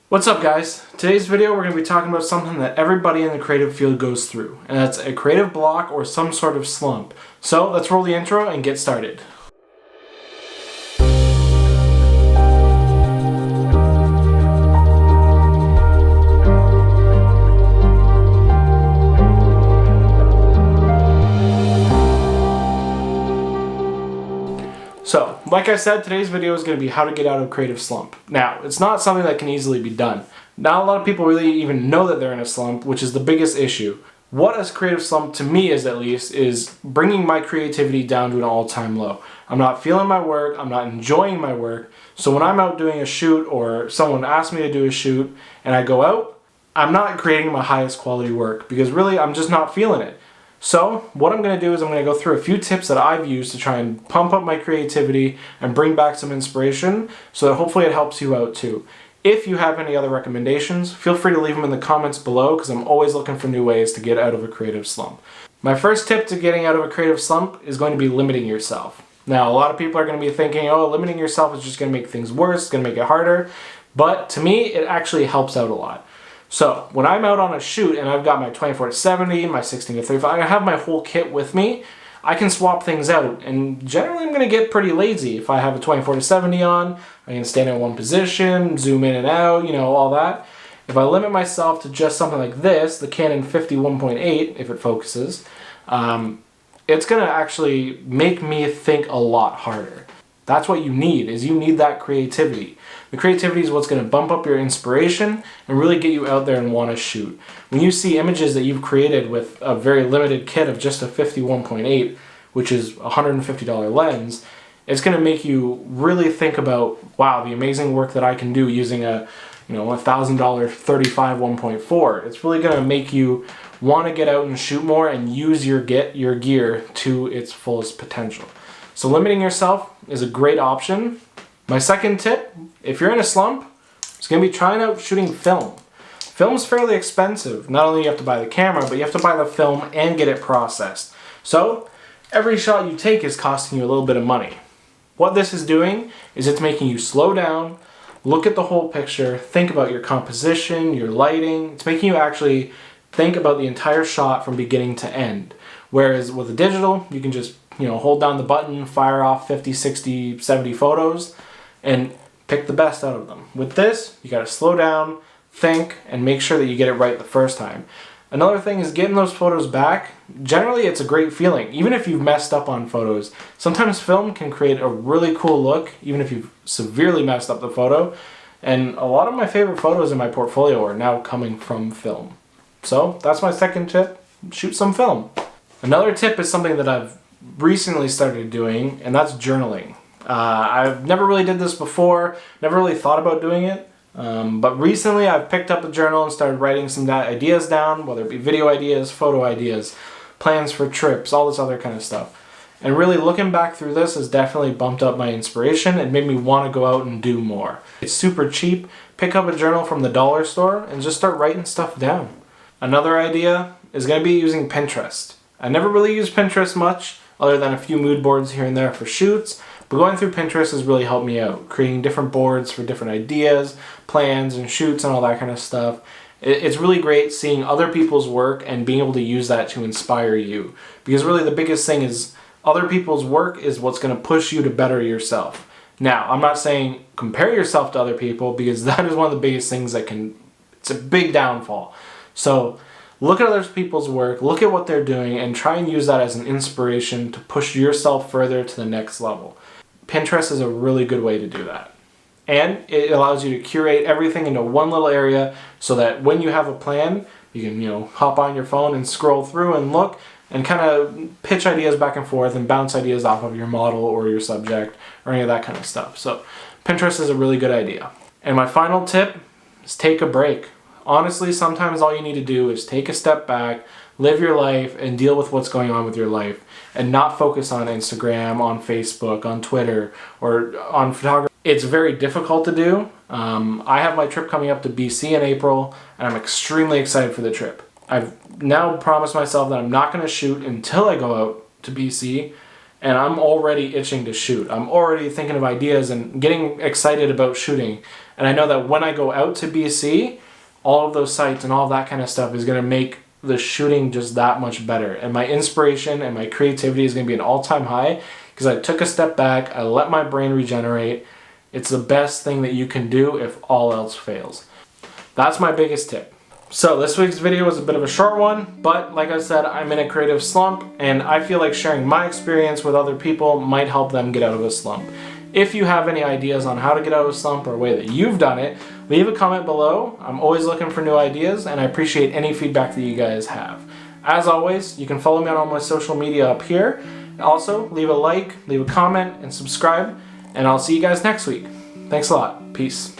What's up guys? Today's video we're going to be talking about something that everybody in the creative field goes through, and that's a creative block or some sort of slump. So let's roll the intro and get started. So, like I said, today's video is going to be how to get out of creative slump. Now, it's not something that can easily be done. Not a lot of people really even know that they're in a slump, which is the biggest issue. What a creative slump, to me at least, is bringing my creativity down to an all-time low. I'm not feeling my work, I'm not enjoying my work, so when I'm out doing a shoot or someone asks me to do a shoot and I go out, I'm not creating my highest quality work because really I'm just not feeling it. So what I'm going to do is I'm going to go through a few tips that I've used to try and pump up my creativity and bring back some inspiration so that hopefully it helps you out too. If you have any other recommendations, feel free to leave them in the comments below because I'm always looking for new ways to get out of a creative slump. My first tip to getting out of a creative slump is going to be limiting yourself. Now, a lot of people are going to be thinking, oh, limiting yourself is just going to make things worse, it's going to make it harder. But to me, it actually helps out a lot. So when I'm out on a shoot and I've got my 24-70, my 16-35, I have my whole kit with me, I can swap things out. And generally I'm going to get pretty lazy. If I have a 24-70 on, I can stand in one position, zoom in and out, all that. If I limit myself to just something like this, the Canon 51.8, if it focuses, it's going to actually make me think a lot harder. That's what you need, is you need that creativity. The creativity is what's going to bump up your inspiration and really get you out there and want to shoot. When you see images that you've created with a very limited kit of just a 51.8, which is a $150 lens, it's going to make you really think about, wow, the amazing work that I can do using a $1,000 35 1.4. It's really going to make you want to get out and shoot more and use your gear to its fullest potential. So limiting yourself is a great option. My second tip, if you're in a slump, is going to be trying out shooting film. Film's fairly expensive. Not only do you have to buy the camera, but you have to buy the film and get it processed. So every shot you take is costing you a little bit of money. What this is doing is it's making you slow down, look at the whole picture, think about your composition, your lighting. It's making you actually think about the entire shot from beginning to end. Whereas with a digital, you can just hold down the button, fire off 50, 60, 70 photos, and pick the best out of them. With this, you gotta slow down, think, and make sure that you get it right the first time. Another thing is getting those photos back. Generally, it's a great feeling. Even if you've messed up on photos, sometimes film can create a really cool look, even if you've severely messed up the photo. And a lot of my favorite photos in my portfolio are now coming from film. So that's my second tip, shoot some film. Another tip is something that I've recently started doing, and that's journaling. I've never really did this before, never really thought about doing it, but recently I've picked up a journal and started writing some ideas down, whether it be video ideas, photo ideas, plans for trips, all this other kind of stuff. And really looking back through this has definitely bumped up my inspiration and made me want to go out and do more. It's super cheap. Pick up a journal from the dollar store and just start writing stuff down. Another idea is going to be using Pinterest. I never really used Pinterest much, other than a few mood boards here and there for shoots, but going through Pinterest has really helped me out, creating different boards for different ideas, plans, and shoots and all that kind of stuff. It's really great seeing other people's work and being able to use that to inspire you, because really the biggest thing is other people's work is what's going to push you to better yourself. Now, I'm not saying compare yourself to other people, because that is one of the biggest things it's a big downfall. So look at other people's work, look at what they're doing, and try and use that as an inspiration to push yourself further to the next level. Pinterest is a really good way to do that. And it allows you to curate everything into one little area so that when you have a plan, you can, hop on your phone and scroll through and look and kind of pitch ideas back and forth and bounce ideas off of your model or your subject or any of that kind of stuff. So Pinterest is a really good idea. And my final tip is take a break. Honestly, sometimes all you need to do is take a step back, live your life, and deal with what's going on with your life, and not focus on Instagram, on Facebook, on Twitter, or on photography. It's very difficult to do. I have my trip coming up to BC in April, and I'm extremely excited for the trip. I've now promised myself that I'm not going to shoot until I go out to BC, and I'm already itching to shoot. I'm already thinking of ideas and getting excited about shooting. And I know that when I go out to BC, all of those sites and all that kind of stuff is going to make the shooting just that much better. And my inspiration and my creativity is going to be an all-time high because I took a step back, I let my brain regenerate. It's the best thing that you can do if all else fails. That's my biggest tip. So this week's video was a bit of a short one, but like I said, I'm in a creative slump and I feel like sharing my experience with other people might help them get out of a slump. If you have any ideas on how to get out of a slump or a way that you've done it, leave a comment below. I'm always looking for new ideas and I appreciate any feedback that you guys have. As always, you can follow me on all my social media up here. Also, leave a like, leave a comment, and subscribe, and I'll see you guys next week. Thanks a lot. Peace.